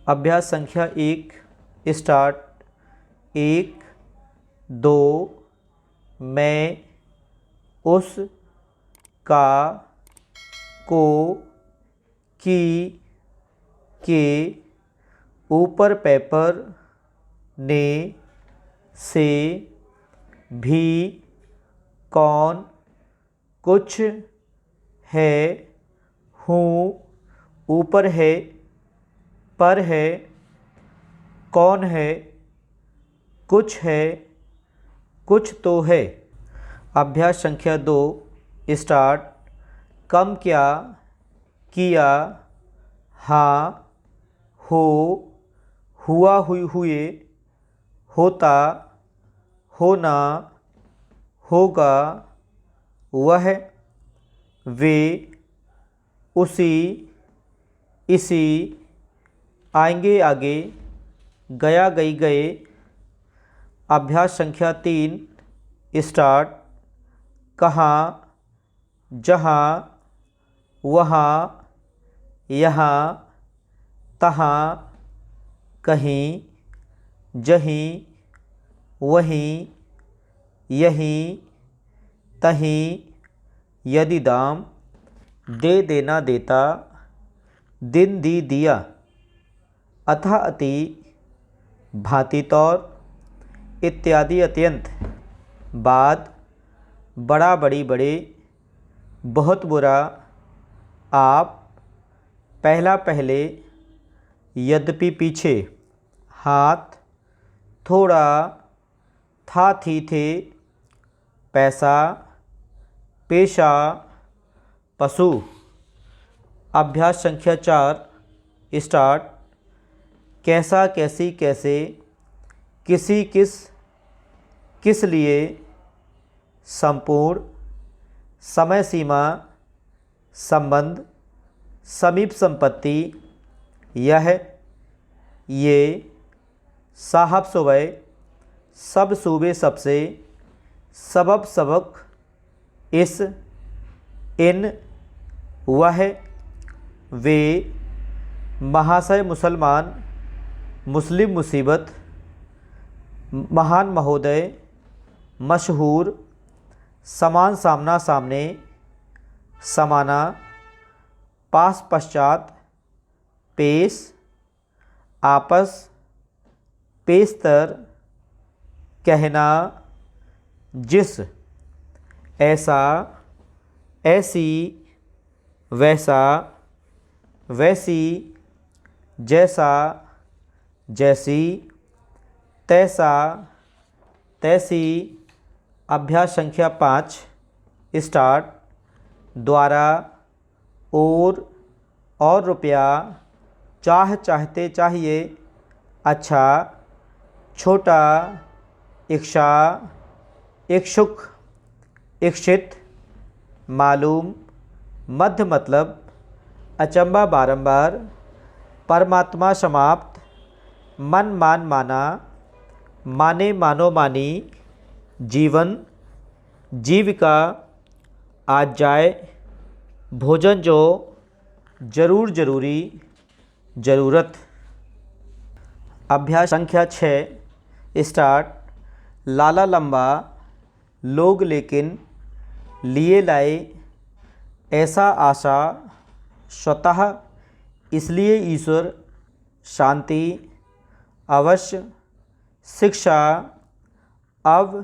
अभ्यास संख्या 1 स्टार्ट। 1 2 मैं उस का को की के ऊपर पेपर ने से भी कौन कुछ है हूँ ऊपर है पर है कौन है कुछ है कुछ तो है। अभ्यास संख्या 2 स्टार्ट। कम क्या किया हाँ हो हुआ हुई हुए होता होना होगा वह वे उसी इसी आएंगे आगे गया गई गए। अभ्यास संख्या 3 स्टार्ट। कहाँ जहाँ वहाँ यहाँ तहाँ कहीं जहीं वहीं यहीं तहीं यदि दाम दे देना देता दिन दी दिया अतः अति भांति तौर इत्यादि अत्यंत बाद बड़ा बड़ी बड़े बहुत बुरा आप पहला पहले यद्यपि पीछे हाथ थोड़ा था थी थे पैसा पेशा पशु। अभ्यास संख्या 4 स्टार्ट। कैसा कैसी कैसे किसी किस लिए संपूर्ण समय सीमा संबंध समीप संपत्ति यह ये साहब सुबह सब सूबे सबसे सबब सबक इस इन वह वे महाशय मुसलमान मुस्लिम मुसीबत महान महोदय मशहूर समान सामना सामने समाना पास पश्चात पेश आपस पेशतर कहना जिस ऐसा ऐसी वैसा वैसी जैसा जैसी तैसा तैसी। अभ्यास संख्या 5 स्टार्ट। द्वारा और रुपया चाहते चाहिए अच्छा छोटा इच्छा इच्छुक इच्छित मालूम मध्य मतलब अचंबा बारंबार परमात्मा समाप्त मन मान माना माने मानो मानी जीवन जीविका आज जाए भोजन जो जरूर जरूरी ज़रूरत। अभ्यास संख्या 6 स्टार्ट। लाला लंबा लोग लेकिन लिए लाए ऐसा आशा स्वतः इसलिए ईश्वर शांति अवश्य शिक्षा अब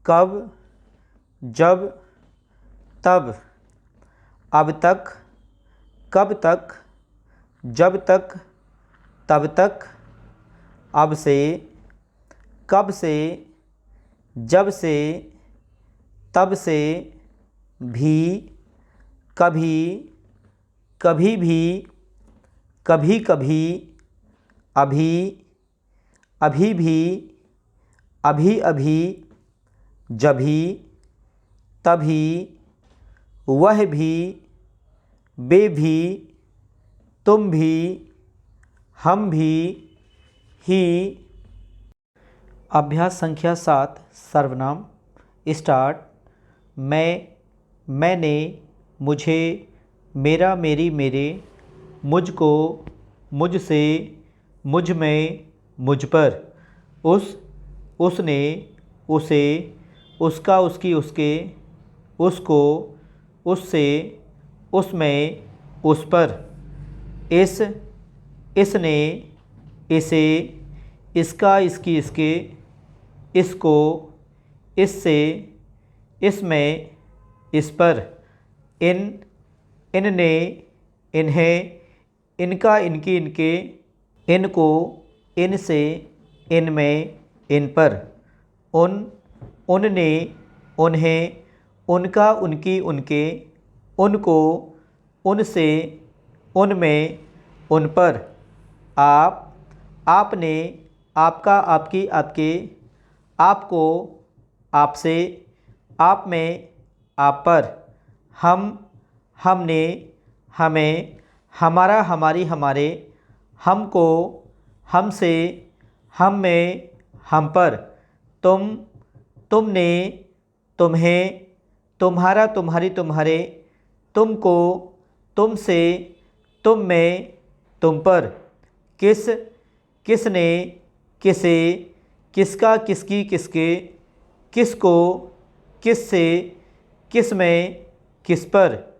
कब जब तब अब तक कब तक जब तक तब तक अब से कब से जब से तब से भी कभी कभी भी कभी कभी अभी अभी भी अभी अभी जभी तभी वह भी वे भी तुम भी हम भी ही। अभ्यास संख्या 7 सर्वनाम स्टार्ट। मैं मैंने मुझे मेरा मेरी मेरे मुझको मुझसे मुझ में, मुझ पर। उस, उसने, उसे, उसका, उसकी, उसके, उसको, उससे, उसमें, उस पर। इस, इसने, इसे, इसका, इसकी, इसके, इसको, इससे, इसमें, इस पर। इन, इनने, इन्हें, इनका, इनकी, इनके, इनको, इनसे, इनमें, इन पर। उन, उनने, उन्हें, उनका, उनकी, उनके, उनको, उनसे, उनमें, उन पर। आप, आपने, आपका, आपकी, आपके, आपको, आपसे, आप में, आप पर। हम, हमने, हमें, हमारा, हमारी, हमारे, हमको, हमसे, हम में, हम पर। तुम, तुमने, तुम्हें, तुम्हारा, तुम्हारी, तुम्हारे, तुमको, तुमसे, तुम में, तुम पर। किस, किसने, किसे, किसका, किसकी, किसके, किसको, किससे, किसमें, किस पर।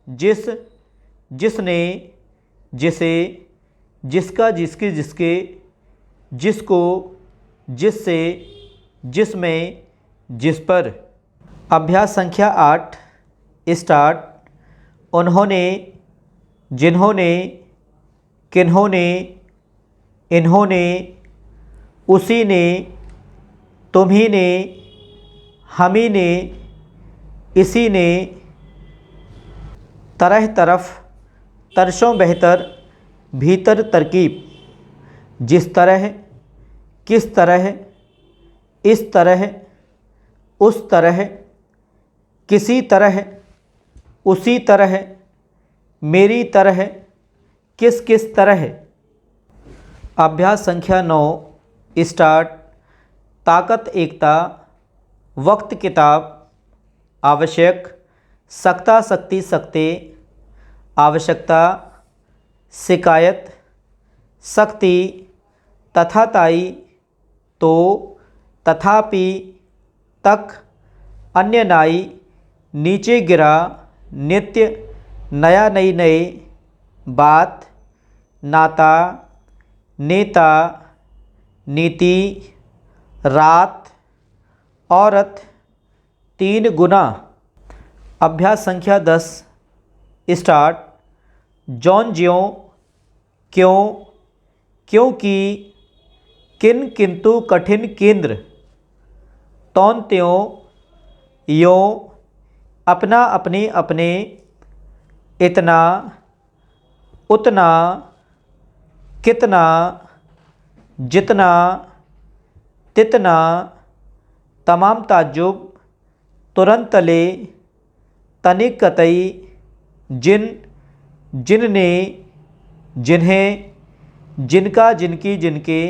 जिस, जिसने, जिसे, जिसका, जिसकी, जिसके, जिसको, जिससे, जिसमें, जिस पर। अभ्यास संख्या 8 स्टार्ट। उन्होंने, जिन्होंने, किन्होंने, इन्होंने, उसी ने, तुम्ही ने, हमी ने, इसी ने। तरह, तरफ, तरसों, बेहतर, भीतर, तरकीब। जिस तरह, किस तरह, इस तरह, उस तरह, किसी तरह, उसी तरह, मेरी तरह, किस तरह। अभ्यास संख्या 9 स्टार्ट। ताकत, एकता, वक्त, किताब, आवश्यक, सकता, सकती, सकते, आवश्यकता, शिकायत, सख्ती, तथाताई, तो, तथापि, तक, अन्य, नाई, नीचे गिरा, नित्य, नया, नई, नए, बात, नाता, नेता, नीति, रात, औरत, 3 गुना। अभ्यास संख्या 10 स्टार्ट। जौन, ज्यों, क्यों, क्योंकि, किन, किंतु, कठिन, केंद्र। तौन, त्यों, यों, अपना, अपने, अपने, इतना, उतना, कितना, जितना, तितना, तमाम, ताज्जुब, तुरंत, तले, तनिक, कतई, जिन, जिनने, जिन्हें, जिनका, जिनकी, जिनके,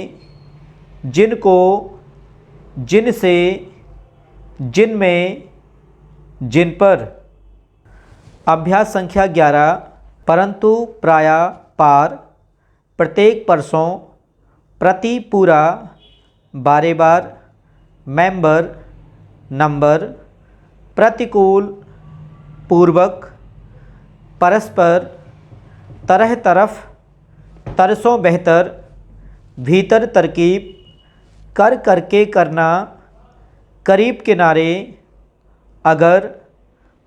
जिनको, जिनसे, जिनमें, जिन पर। अभ्यास संख्या 11 परंतु, प्रायः, पार, प्रत्येक, परसों, प्रति, पूरा, बारे बार, मेंबर, नंबर, प्रतिकूल, पूर्वक, परस्पर, तरह, तरफ, तरसों, बेहतर, भीतर, तरकीब, कर, करके, करना, करीब, किनारे, अगर,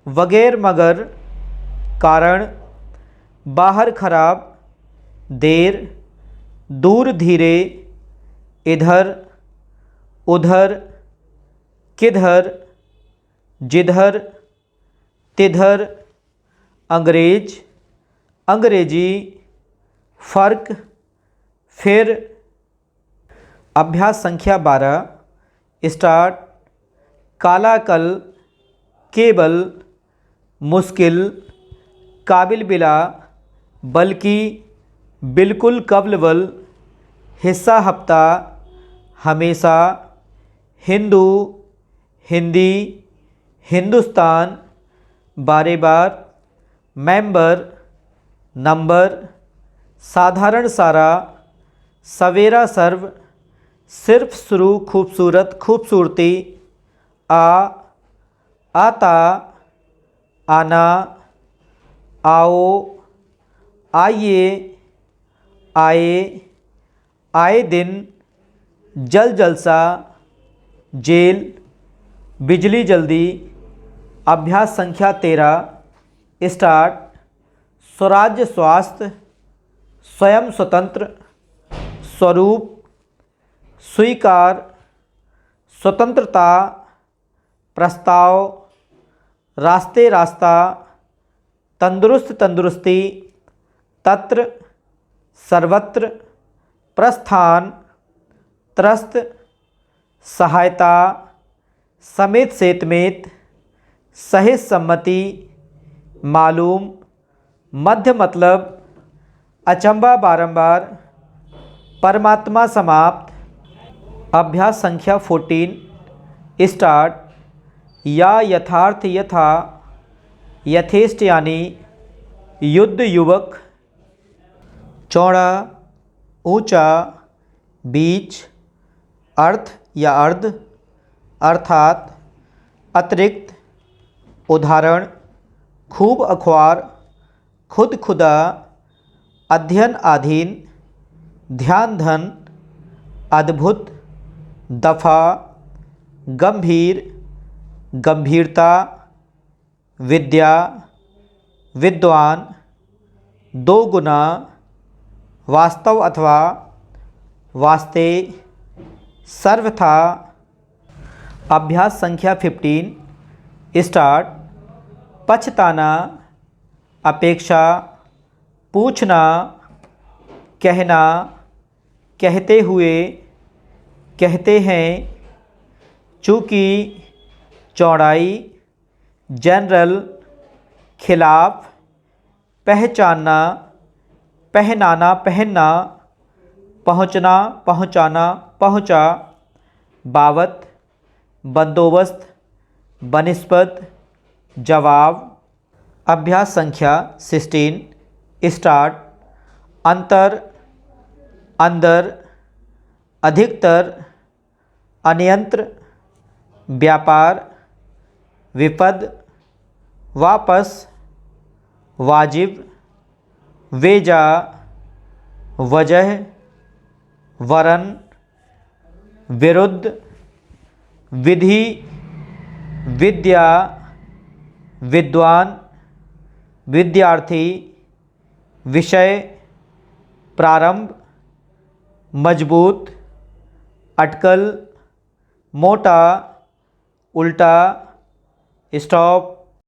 वगैर, मगर, कारण, बाहर, खराब, देर, दूर, धीरे, इधर, उधर, किधर, जिधर, तिधर, अंग्रेज, अंग्रेजी, फ़र्क, फिर। अभ्यास संख्या 12 स्टार्ट। काला, कल, केवल, मुश्किल, काबिल, बिला, बल्कि, बिल्कुल, कब्ल, बल, हिस्सा, हफ्ता, हमेशा, हिंदू, हिंदी, हिंदुस्तान, बारे बार, मेंबर, नंबर, साधारण, सारा, सवेरा सर्व, सिर्फ शुरू खूबसूरत खूबसूरती, आता, आना, आओ, आइए, आए, आए दिन, जल जलसा, जेल, बिजली जल्दी। अभ्यास संख्या 13 स्टार्ट। स्वराज्य स्वास्थ्य, स्वयं स्वतंत्र, स्वरूप, स्वीकार, स्वतंत्रता, प्रस्ताव, रास्ते रास्ता, तंदुरुस्त तंदुरुस्ती, तत्र, सर्वत्र, प्रस्थान, त्रस्त, सहायता, समेत सेतमेत, सहित सम्मति, मालूम, मध्य मतलब, अचंबा बारंबार, परमात्मा समाप्त। अभ्यास संख्या 14 स्टार्ट। या यथार्थ यथा, यथेष्ट यानी युद्ध युवक, चौड़ा, ऊंचा, बीच, अर्थ या अर्ध, अर्थात, अतिरिक्त, उदाहरण, खूब अखबार, खुद खुदा, अध्ययन अधीन, ध्यान धन, अद्भुत, दफा, गंभीर, गंभीरता, विद्या, विद्वान, दो गुना, वास्तव अथवा, वास्ते, सर्वथा। अभ्यास संख्या 15 स्टार्ट। पछताना, अपेक्षा, पूछना, कहना, कहते हुए, कहते हैं, चूँकि, चौड़ाई, जनरल, खिलाफ, पहचानना, पहनाना पहनना, पहुँचना पहुँचाना पहुँचा, बाबत, बंदोबस्त, बनिस्बत, जवाब। अभ्यास संख्या 16 स्टार्ट। अंतर, अंदर, अधिकतर, अन्यंत्र, व्यापार, विपद, वापस, वाजिब, वेजा, वजह, वरन, विरुद्ध, विधि, विद्या, विद्वान, विद्यार्थी, विषय, प्रारंभ, मजबूत, अटकल, मोटा, उल्टा, स्टॉप,